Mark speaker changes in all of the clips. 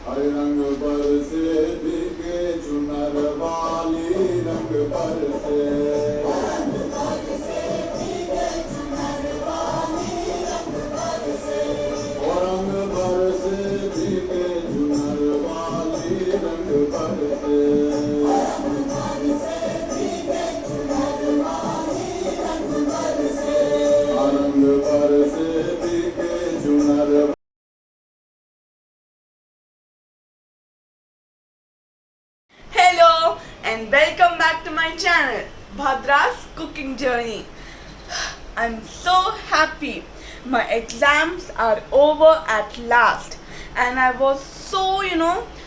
Speaker 1: हरे रंग पर से बिके चुनर वाली रंग पर से और रंग पर से बिके चुनर वाली रंग पर से रंग पर से बिके चुनर।
Speaker 2: Hello and welcome back to my channel Bhadra's Cooking Journey. I'm so happy. My exams are over at last and I was so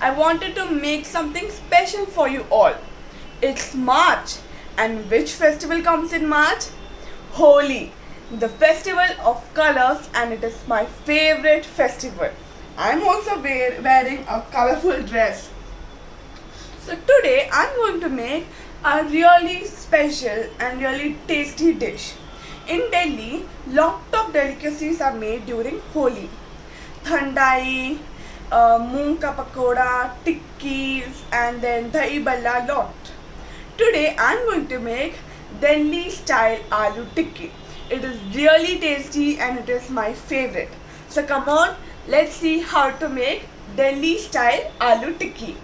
Speaker 2: I wanted to make something special for you all. It's March, and which festival comes in March? Holi, the festival of colors, and it is my favorite festival. I'm also wearing a colorful dress. So today I'm going to make a really special and really tasty dish. In Delhi, lot of delicacies are made during Holi. Thandai, moong ka pakoda, tikkis, and then dahi balla lot. Today I'm going to make Delhi style aloo tikki. It is really tasty and it is my favorite. So come on, let's see how to make Delhi style aloo tikki.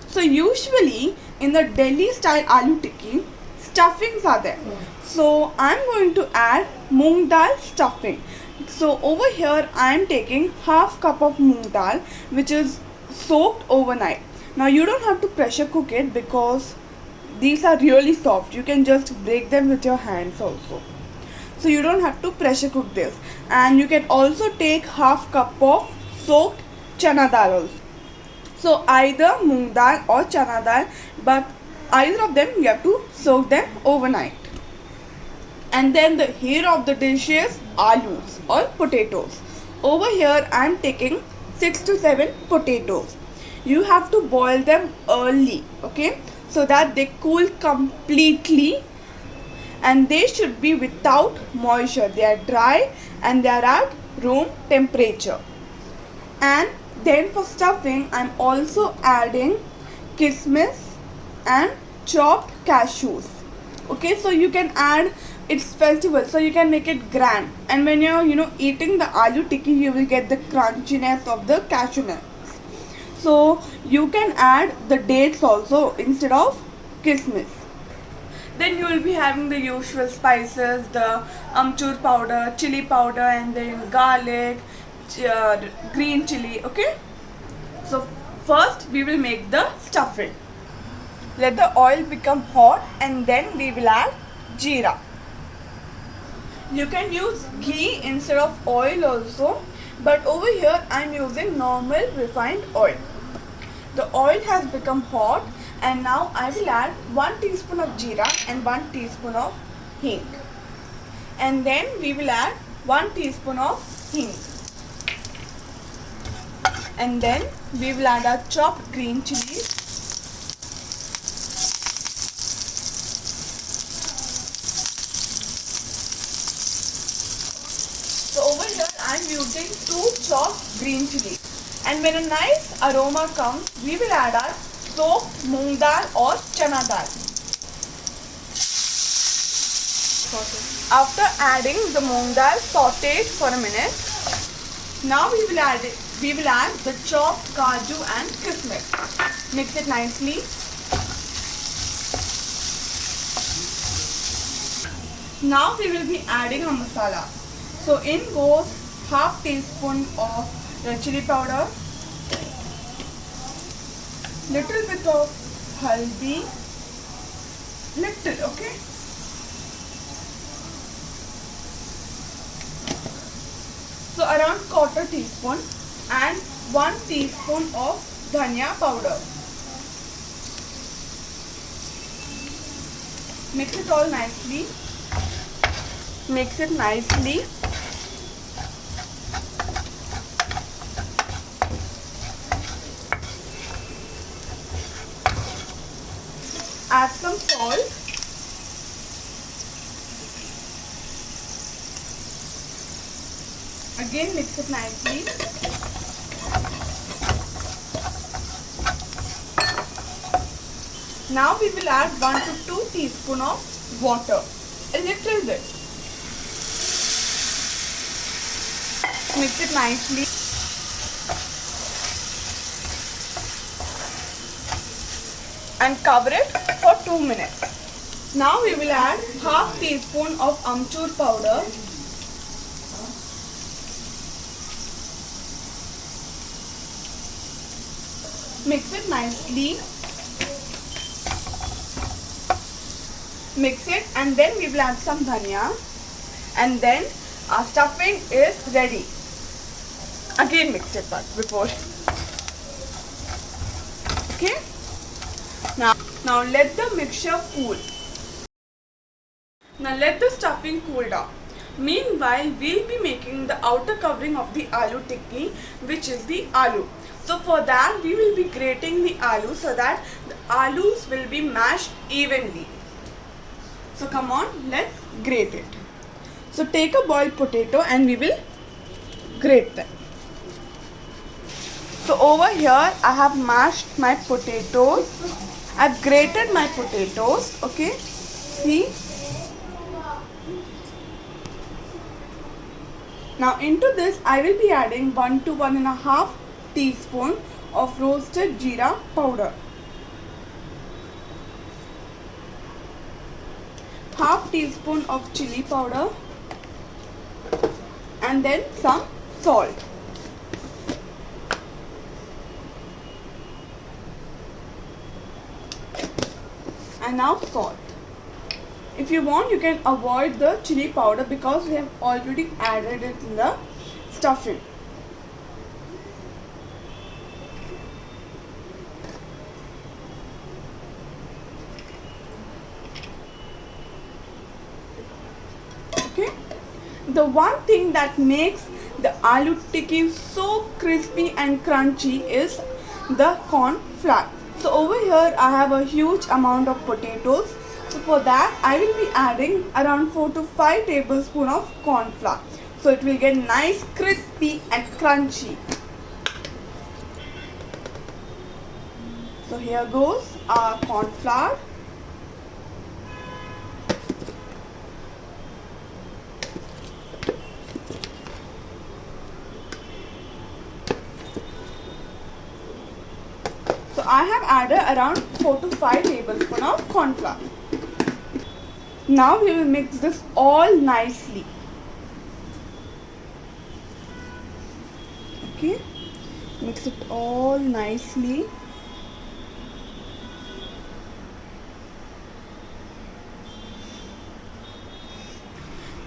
Speaker 2: So usually in the Delhi style aloo tikki, stuffings are there. So I'm going to add moong dal stuffing. So over here I am taking half cup of moong dal which is soaked overnight. Now you don't have to pressure cook it because these are really soft. You can just break them with your hands also. So you don't have to pressure cook this. And you can also take half cup of soaked chana dal also. So either moong dal or chana dal, but either of them you have to soak them overnight. And then the hero of the dish is alus or potatoes. Over here I am taking 6 to 7 potatoes. You have to boil them early, okay, so that they cool completely, and they should be without moisture. They are dry and they are at room temperature. And then for stuffing I'm also adding kismis and chopped cashews. Okay, so you can add, it's festival so you can make it grand, and when you're eating the aloo tikki you will get the crunchiness of the cashew nuts. So you can add the dates also instead of kismis. Then you will be having the usual spices, the amchur powder, chili powder, and then garlic, green chili. Okay, so first we will make the stuffing. Let the oil become hot and then we will add jeera. You can use ghee instead of oil also, but over here I am using normal refined oil. The oil has become hot and now I will add 1 teaspoon of jeera and 1 teaspoon of hing. And then we will add 1 teaspoon of hing. And then we will add our chopped green chilies. So over here I am using 2 chopped green chilies. And when a nice aroma comes, we will add our soaked moong dal or chana dal. After adding the moong dal sauteed for a minute, now we will add the chopped kaju and kismis. Mix it nicely. Now we will be adding a masala. So in goes half teaspoon of red chili powder, little bit of haldi, little, okay. So around quarter teaspoon, and 1 teaspoon of dhania powder. Mix it all nicely. Mix it nicely. Add some salt. Again mix it nicely. Now we will add 1 to 2 teaspoon of water. A little bit. Mix it nicely. And cover it for 2 minutes. Now we will add half teaspoon of amchur powder. Mix it nicely. Mix it and then we will add some dhania, and then our stuffing is ready. Again mix it but before. Okay. Now let the mixture cool. Now let the stuffing cool down. Meanwhile, we'll be making the outer covering of the aloo tikki, which is the aloo. So for that, we will be grating the aloo so that the aloos will be mashed evenly. So come on, let's grate it. So take a boiled potato and we will grate them. So over here, I have mashed my potatoes. I've grated my potatoes. Okay, see. Now into this, I will be adding 1 to 1.5 teaspoon of roasted jeera powder. Half teaspoon of chili powder. And then some salt. And now salt. If you want, you can avoid the chili powder because we have already added it in the stuffing. Okay. The one thing that makes the aloo tikki so crispy and crunchy is the corn flour. So over here I have a huge amount of potatoes. So for that I will be adding around 4 to 5 tablespoons of corn flour. So it will get nice, crispy and crunchy. So here goes our corn flour. So I have added around 4 to 5 tablespoons of corn flour. Now we will mix this all nicely. Okay, mix it all nicely.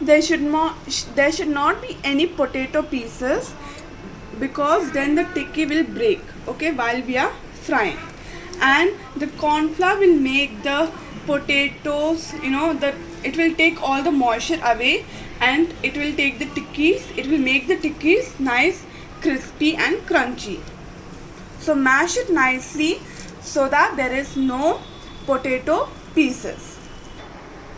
Speaker 2: There should not be any potato pieces because then the tikki will break, okay, while we are frying. And the corn flour will make the potatoes, it will take all the moisture away and it will make the tikkis nice, crispy and crunchy. So mash it nicely so that there is no potato pieces.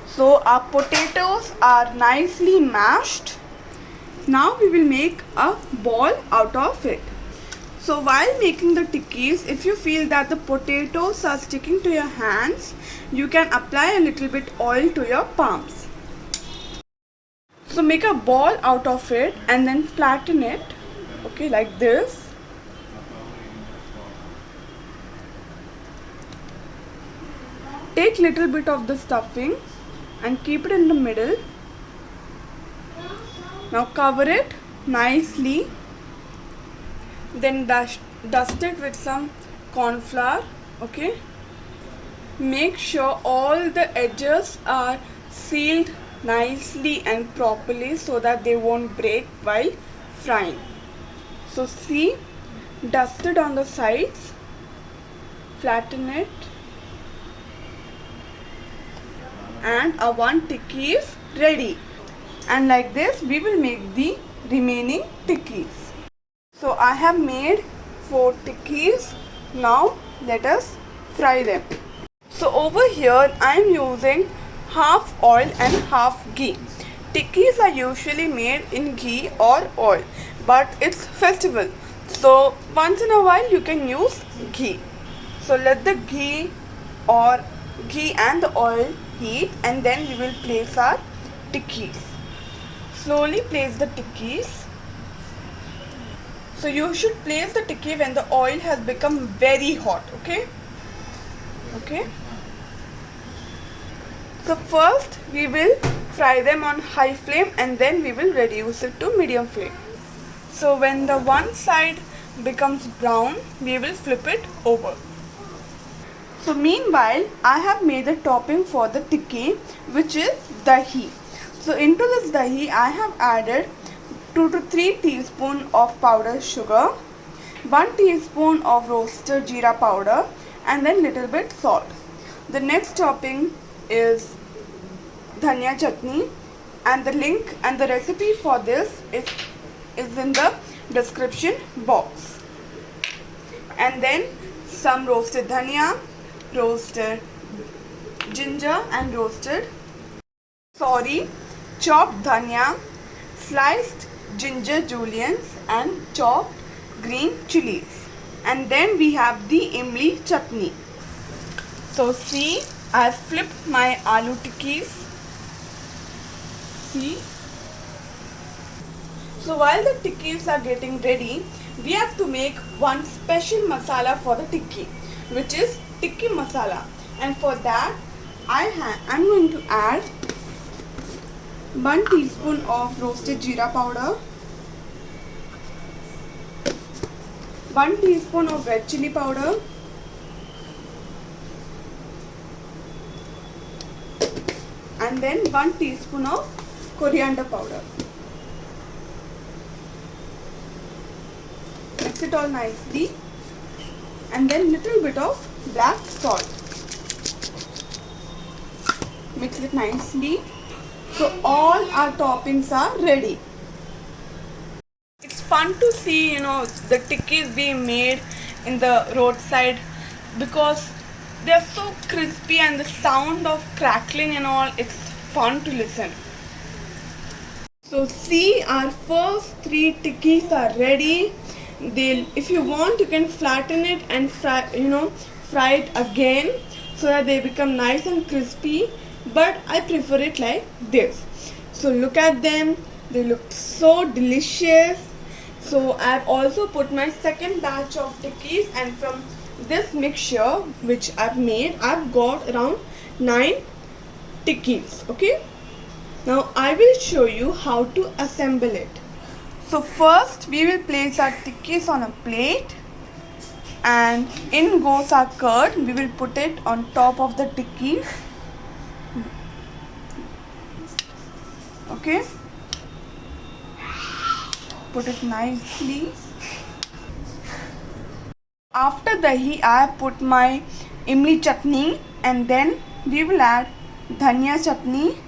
Speaker 2: So our potatoes are nicely mashed. Now we will make a ball out of it. So while making the tikkis, if you feel that the potatoes are sticking to your hands, you can apply a little bit oil to your palms. So make a ball out of it and then flatten it, okay, like this. Take little bit of the stuffing and keep it in the middle. Now cover it nicely. Then dust it with some corn flour, okay. Make sure all the edges are sealed nicely and properly so that they won't break while frying. So see, dust it on the sides, flatten it, and our one tikki is ready. And like this we will make the remaining tikkis. So I have made 4 tikkis. Now let us fry them. So over here I am using half oil and half ghee. Tikkis are usually made in ghee or oil, but it's festival, so once in a while you can use ghee. So let the ghee or ghee and the oil heat, and then we will place our tikkis. Slowly place the tikkis. So you should place the tikki when the oil has become very hot, okay? Okay. So first we will fry them on high flame and then we will reduce it to medium flame. So when the one side becomes brown, we will flip it over. So meanwhile, I have made the topping for the tikki, which is dahi. So into this dahi, I have added 2 to 3 teaspoons of powdered sugar, 1 teaspoon of roasted jeera powder, and then little bit salt. The next topping is dhania chutney, and the link and the recipe for this is in the description box. And then some roasted dhania, roasted ginger and chopped dhania, sliced ginger juliennes and chopped green chilies. And then we have the imli chutney. So see, I have flipped my aloo tikkis. See. So while the tikkis are getting ready, we have to make one special masala for the tikki, which is tikki masala. And for that, I'm going to add 1 teaspoon of roasted jeera powder, 1 teaspoon of red chili powder, and then 1 teaspoon of coriander powder. Mix it all nicely, and then little bit of black salt. Mix it nicely. So all our toppings are ready. It's fun to see, the tikkis being made in the roadside because they are so crispy and the sound of crackling and all, it's fun to listen. So see, our first 3 tikkis are ready. If you want, you can flatten it and fry it again so that they become nice and crispy, but I prefer it like this. So look at them, they look so delicious. So I have also put my second batch of tikkis, and from this mixture which I've made, I've got around 9 tikkis. Okay, now I will show you how to assemble it. So first we will place our tikkis on a plate, and in goes our curd. We will put it on top of the tikkis. Okay, put it nicely. After dahi, I have put my imli chutney, and then we will add dhania chutney,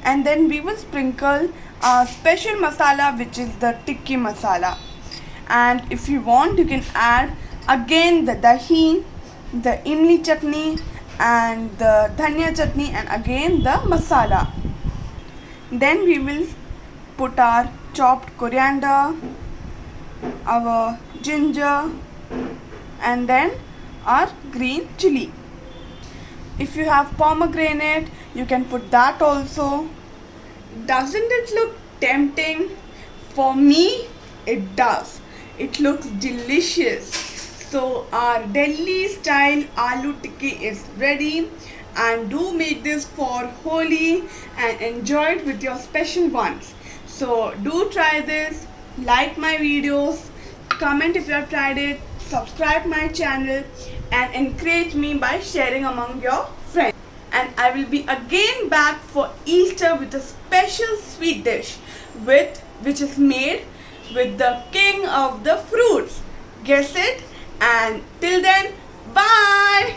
Speaker 2: and then we will sprinkle our special masala, which is the tikki masala. And if you want, you can add again the dahi, the imli chutney, and the dhania chutney, and again the masala. Then we will put our chopped coriander, our ginger, and then our green chili. If you have pomegranate, you can put that also. Doesn't it look tempting? For me, it does. It looks delicious. So our Delhi style aloo tikki is ready, and do make this for Holi and enjoy it with your special ones. So do try this, like my videos, comment if you have tried it, subscribe my channel, and encourage me by sharing among your friends. And I will be again back for Easter with a special sweet dish which is made with the king of the fruits. Guess it? And till then, bye!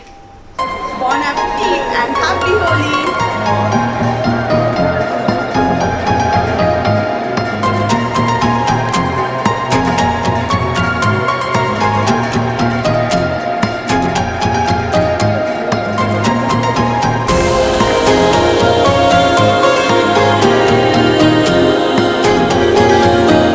Speaker 2: Bon appetit and happy Holi!